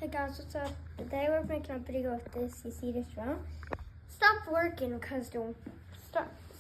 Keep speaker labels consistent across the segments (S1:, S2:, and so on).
S1: Hey guys, what's up? Today we're making a video with this. You see this drill? Stopped working because the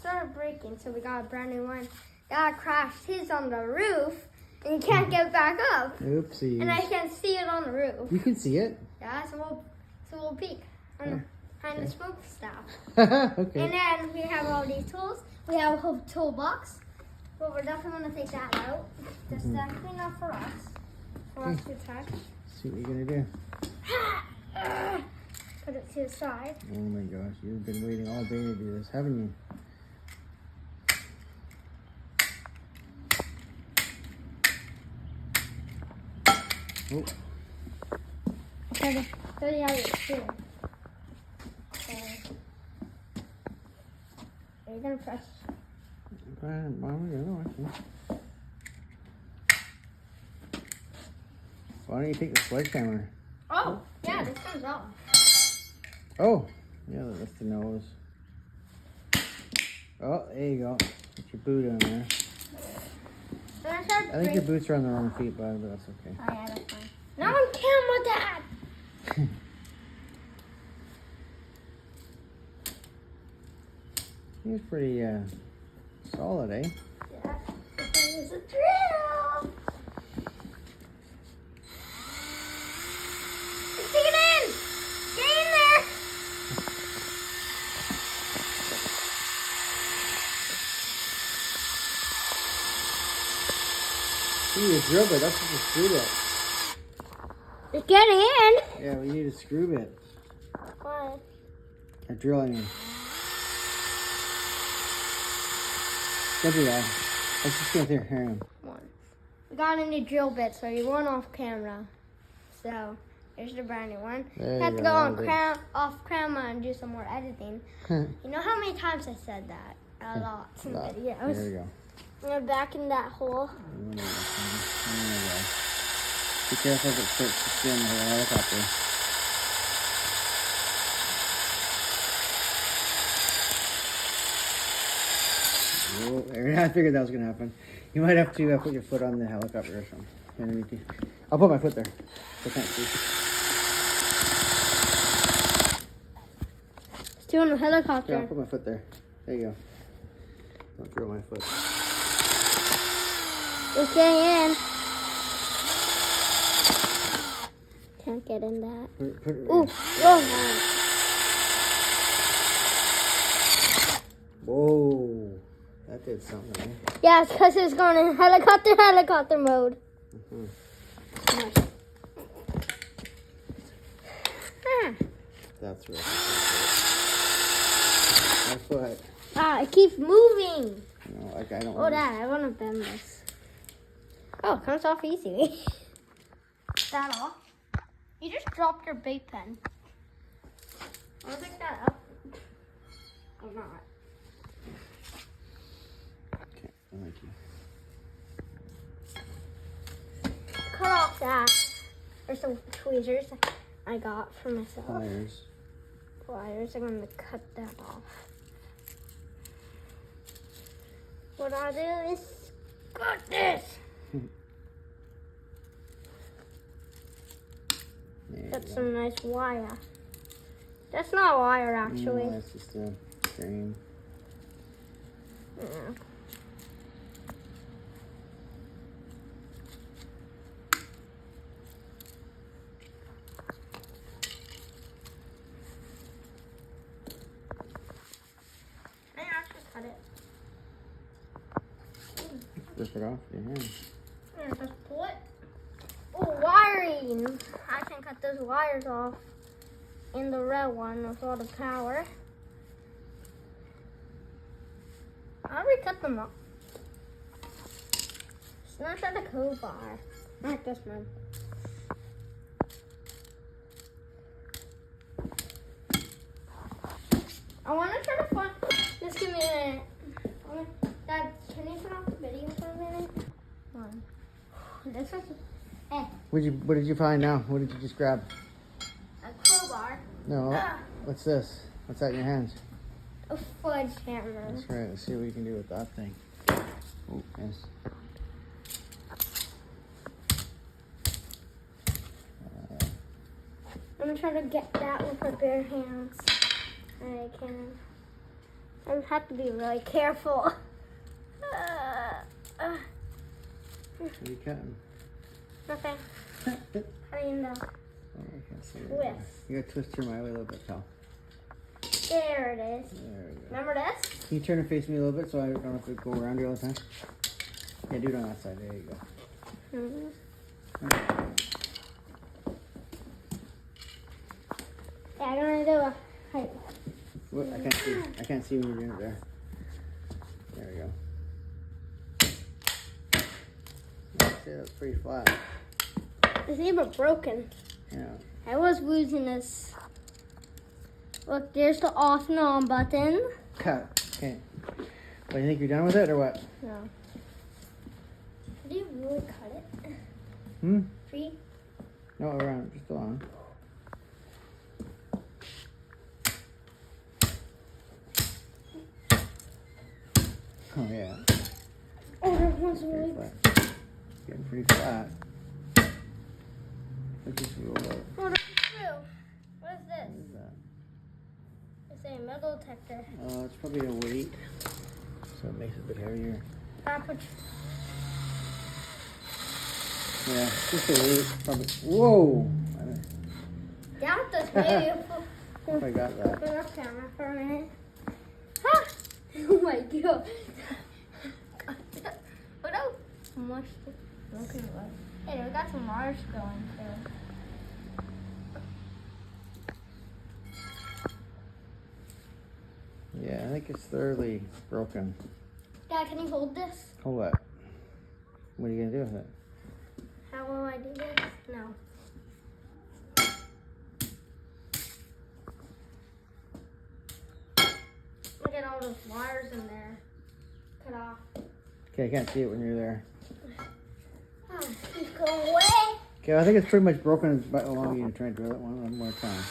S1: started breaking, so we got a brand new one. Dad crashed his on the roof and you can't get back up.
S2: Oopsie.
S1: And I can't see it on the roof.
S2: You can see it.
S1: Yeah, it's a little peek behind the smokestack.
S2: Okay.
S1: And then we have all these tools. We have a whole toolbox, but we're definitely going to take that out. That's definitely not for us. For us to touch.
S2: See what you're gonna do.
S1: Put it to the side.
S2: Oh my gosh, you've been waiting all day to do this, haven't you? Oh.
S1: Show you how you do it. Okay. You're gonna press.
S2: Why don't you take the sledgehammer?
S1: Oh, yeah, this comes off.
S2: Oh, yeah, that's the nose. Oh, there you go. Put your boot on there. I think your boots are on the wrong feet, bud, but that's okay.
S1: Oh, yeah, that's fine. Not on camera, Dad!
S2: He's pretty solid, eh?
S1: Yeah, it's a drill! Stick it in! Get in there!
S2: You need a drill bit, that's just a screw bit.
S1: It's getting in!
S2: Yeah, we need a screw bit.
S1: What?
S2: A drill, I mean. Don't do that. Let's just get there. Hang on.
S1: One. We got a new drill bit, so you weren't off camera. So, here's the brand new one.
S2: There
S1: Have
S2: you
S1: to
S2: go,
S1: go on off camera and do some more editing. You know how many times I said that? A lot in videos.
S2: There we go.
S1: We're back in that hole.
S2: There we go. Be careful if it starts to spin the helicopter. Whoa, there, I figured that was going to happen. You might have to put your foot on the helicopter or something. I'll put my foot there. I can't see.
S1: It's doing a helicopter.
S2: Yeah, I'll put my foot there. There you go. Don't throw my foot.
S1: It's getting in. Can't get in that.
S2: Put it
S1: Ooh,
S2: whoa. That did something, eh?
S1: yeah, it's because it's going in helicopter mode.
S2: That's right. My foot.
S1: Ah, it keeps moving.
S2: No, like I don't.
S1: Oh, Dad, I want to bend this. Oh, it comes off easily. That off? You just dropped your bait pen. I'll pick that up. Or not.
S2: Okay, I like you.
S1: Cut off that. There's some tweezers I got for myself. Pliers. I'm going to cut that off. What I do is cut this. Got some nice wire. That's not wire, actually.
S2: No, that's just a string.
S1: Yeah. Cut it.
S2: Rip it off your hand.
S1: Yeah, just pull it. Oh, wiring. I can cut those wires off in the red one with all the power. I already cut them off. Snatch at the code bar. Like this one. I want to try to find. Just give me a minute. Dad, can you turn off the video for a minute? One. This was. Hey.
S2: What did you find now? What did you just grab?
S1: A crowbar.
S2: No. What's this? What's that in your hands?
S1: A fudge hammer.
S2: That's right. Let's see what you can do with that thing. Oh, yes.
S1: I'm gonna try to get that with my bare hands. I can. I just have to be really careful.
S2: What are you cutting?
S1: Nothing. Cutting the
S2: Oh, I can't see it.
S1: twist.
S2: You gotta twist your my way a little bit, pal.
S1: There it is.
S2: There we go.
S1: Remember this?
S2: Can you turn and face me a little bit so I don't have to go around you all the time? Yeah, do it on that side. There you go.
S1: Mm-hmm. Yeah, I'm gonna do a height.
S2: What? I can't see. I can't see when you're doing it there. There we go. That's it. That's pretty flat.
S1: It's even broken.
S2: Yeah.
S1: I was losing this. Look, there's the off and on button.
S2: Cut. Okay. Well, you think you're done with it or what?
S1: No. Did you really cut it?
S2: Hmm?
S1: Free?
S2: No, around. Just along. Oh yeah.
S1: Oh, that one's
S2: Pretty
S1: really
S2: flat. Getting pretty flat. Let's just roll it.
S1: Oh, that's true. What is this?
S2: What is that?
S1: It's a metal detector.
S2: It's probably a weight, so it makes it a bit heavier. Yeah, just a weight. Probably. Whoa!
S1: Got this, maybe.
S2: If I got that.
S1: Put off camera for a minute. Ah! Oh my god. What else? Mushed it. Okay, what? Hey, we got some wires going too.
S2: Yeah, I think it's thoroughly broken.
S1: Dad, can you hold this?
S2: Hold that. What are you gonna do with it?
S1: How will I do this? No. Look at all those wires in there. Cut off.
S2: Okay, I can't see it when you're there.
S1: Oh, he's going away.
S2: Okay, I think it's pretty much broken. It's about allowing you to try and drill it one more time.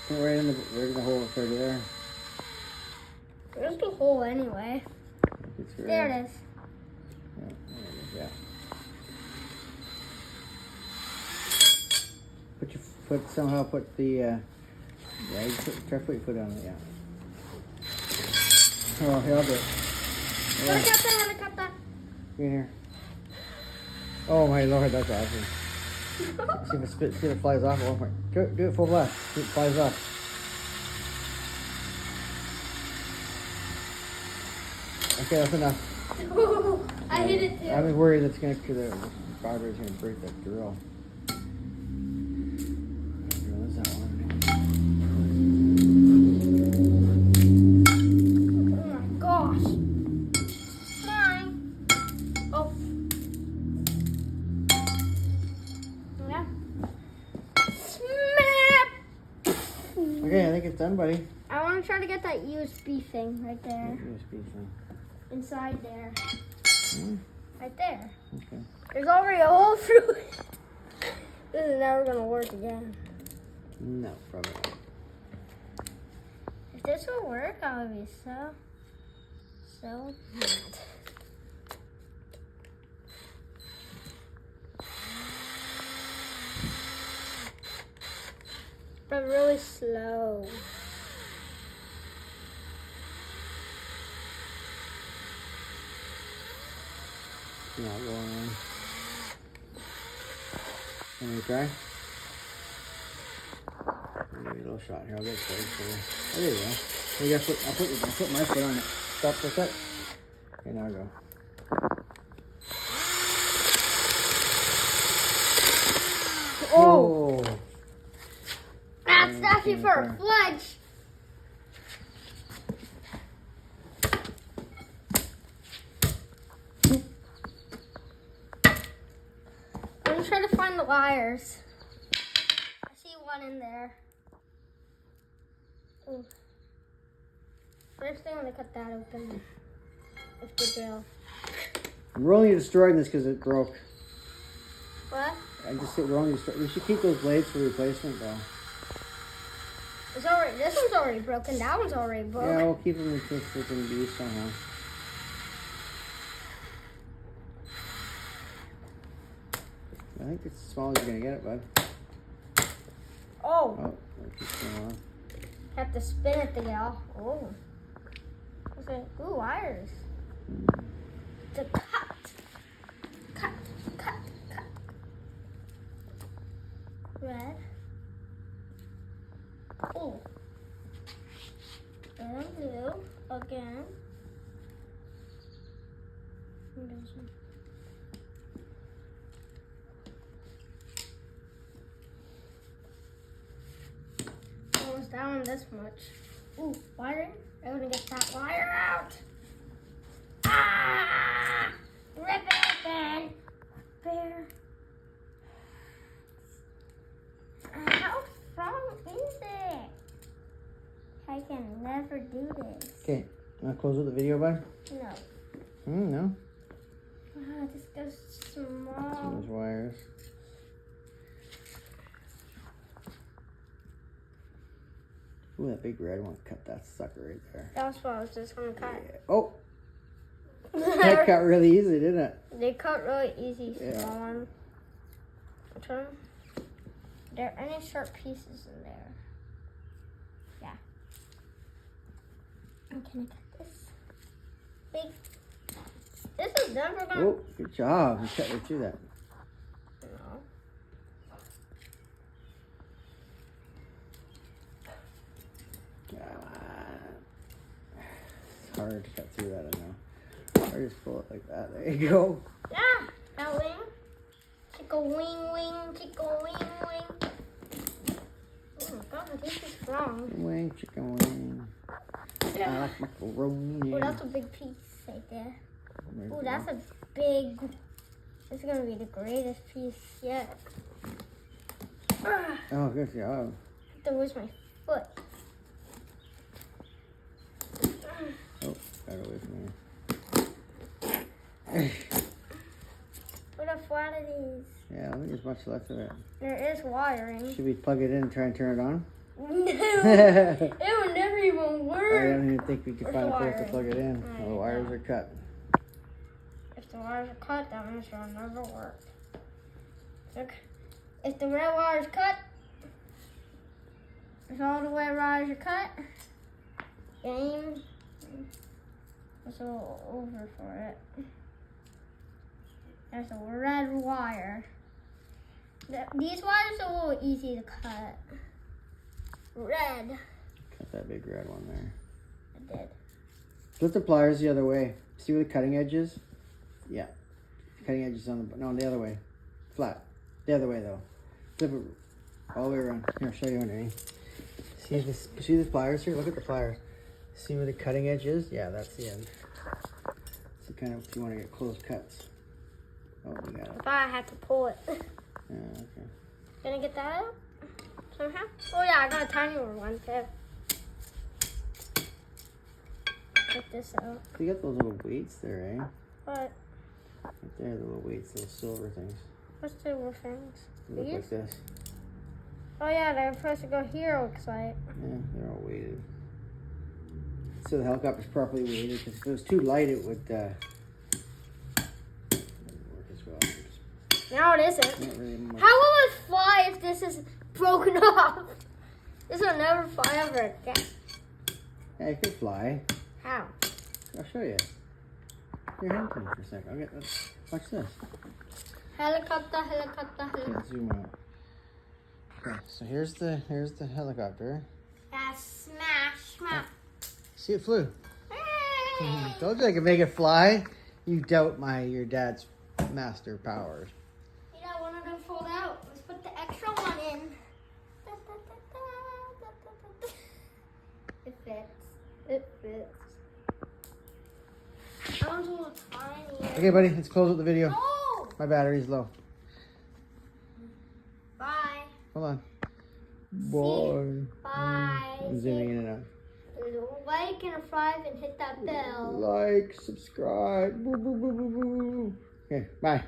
S2: Right in the hole right there.
S1: There's the hole anyway.
S2: It's right
S1: There it is.
S2: Yeah, there it is, yeah. Put your foot, somehow put the, yeah, you try to put your foot on it, yeah. Oh, here, I'll do it.
S1: Helicopter.
S2: Get in here. Oh my lord, that's awesome. See if it flies off at one point. Do it full blast. See if it flies off. Okay, that's enough.
S1: I hit it too.
S2: I was worried it's gonna, the barber is gonna break that drill. Drill is that one.
S1: Oh my gosh. Mine. Oh. Yeah. Snap.
S2: Okay, I think it's done, buddy.
S1: I want to try to get that USB thing right there.
S2: USB thing.
S1: Inside there.
S2: Hmm?
S1: Right there.
S2: Okay.
S1: There's already a hole through it. This is never going to work again.
S2: No, probably not.
S1: If this will work, I would be so mad. But really slow.
S2: Not going in. Can we try? I'll give you a little shot here. I'll get it started for you. Oh, there you go. You gotta I'll put my foot on it. Stop for a sec. Okay, now go.
S1: Oh!
S2: Oh!
S1: That's actually for a fledge. I'm trying to find the wires. I see one in there. Ooh. First thing, I'm gonna cut that open with the drill.
S2: We're only destroying this because it broke.
S1: What?
S2: I just said we're only destroying. We should keep those blades for replacement, though.
S1: It's already. This one's already broken. That one's already broken.
S2: Yeah, we'll keep them in case they can be used somehow. think it's as small as you're gonna get it, bud.
S1: Oh.
S2: Oh, it keeps going on.
S1: Have to spin it to get off. Oh. What's it? Ooh, wires. To cut. Cut. Red. Oh. And blue again. Almost down this much. Ooh, wiring. I'm gonna get that wire out. Ah! Rip it open. There. How strong is it? I can never do this.
S2: Okay, wanna close with the video, bud?
S1: No.
S2: No.
S1: This goes small.
S2: See those wires. Ooh, that big red one. Cut that sucker right there.
S1: That's what I was just gonna cut.
S2: Yeah. Oh! That cut really easy, didn't it?
S1: They cut really easy,
S2: Yeah.
S1: small one. Are there any sharp pieces in there? Yeah. I'm gonna cut this. Big. This is never gonna.
S2: Oh, good job. You cut right through that.
S1: No.
S2: It's hard to cut through that, I know. Or just pull it like that. There you go.
S1: Yeah. That wing. Tickle wing. Tickle wing. Oh my god, this is strong.
S2: Wing, chicken wing. I like macaroni.
S1: Oh, that's a big piece right there.
S2: There you
S1: Oh,
S2: go.
S1: that's a big. This is gonna be the greatest piece yet.
S2: Oh, good job.
S1: That was my foot.
S2: Oh, got away from me.
S1: What are flat of these?
S2: Yeah, I don't think there's much left of it.
S1: There is wiring.
S2: Should we plug it in and try and turn it on?
S1: No, it would never even
S2: I
S1: work.
S2: don't even think we can
S1: Where's
S2: find a
S1: the
S2: place to
S1: wiring?
S2: plug it in.
S1: Right,
S2: Oh, the wires
S1: yeah.
S2: are cut.
S1: If the wires are cut, that means it'll never work. Look, if the red wire is cut, if all the way wires are cut, game is all over for it. There's a red wire. These wires are a little easy to cut. Red.
S2: Cut that big red one there.
S1: I did.
S2: Flip the pliers the other way. See where the cutting edge is? Yeah. Cutting edge is on the... No, the other way. Flat. The other way, though. Flip it all the way around. Here, I'll show you underneath. See the pliers here? Look at the pliers. See where the cutting edge is? Yeah, that's the end. So kind of if you want to get close cuts. Oh, you got it.
S1: I thought I had to pull it.
S2: Yeah, okay.
S1: Gonna get that out somehow? Oh yeah, I got a tiny one too. Get this out.
S2: So you got those little weights there, eh?
S1: What?
S2: Right there, the little weights, those silver things.
S1: What's the little things?
S2: They look
S1: These?
S2: like this.
S1: Oh yeah, they're supposed to go here, looks like.
S2: Yeah, they're all weighted. So the helicopter's properly weighted, because if it was too light, it would doesn't work as well.
S1: Now it isn't.
S2: Not really much.
S1: How will it fly if this is broken off? This will never fly ever again.
S2: Yeah, it could fly.
S1: How?
S2: I'll show you. Here, hang to me for a second. I'll get this. Watch this.
S1: Helicopter.
S2: Okay, zoom out. Okay, so here's the helicopter.
S1: That's smash.
S2: See, it flew. Told you I could make it fly. You doubt your dad's master powers.
S1: You got one of them fold out. Let's put the extra one in. It fits. That one's a little tiny.
S2: Okay, buddy, let's close with the video.
S1: No!
S2: My battery's low.
S1: Bye.
S2: Hold on. Boy.
S1: Bye.
S2: I'm zooming in and out.
S1: Like and a 5 and hit that bell.
S2: Like, subscribe. Boo, boo, boo, boo, boo. Okay, bye.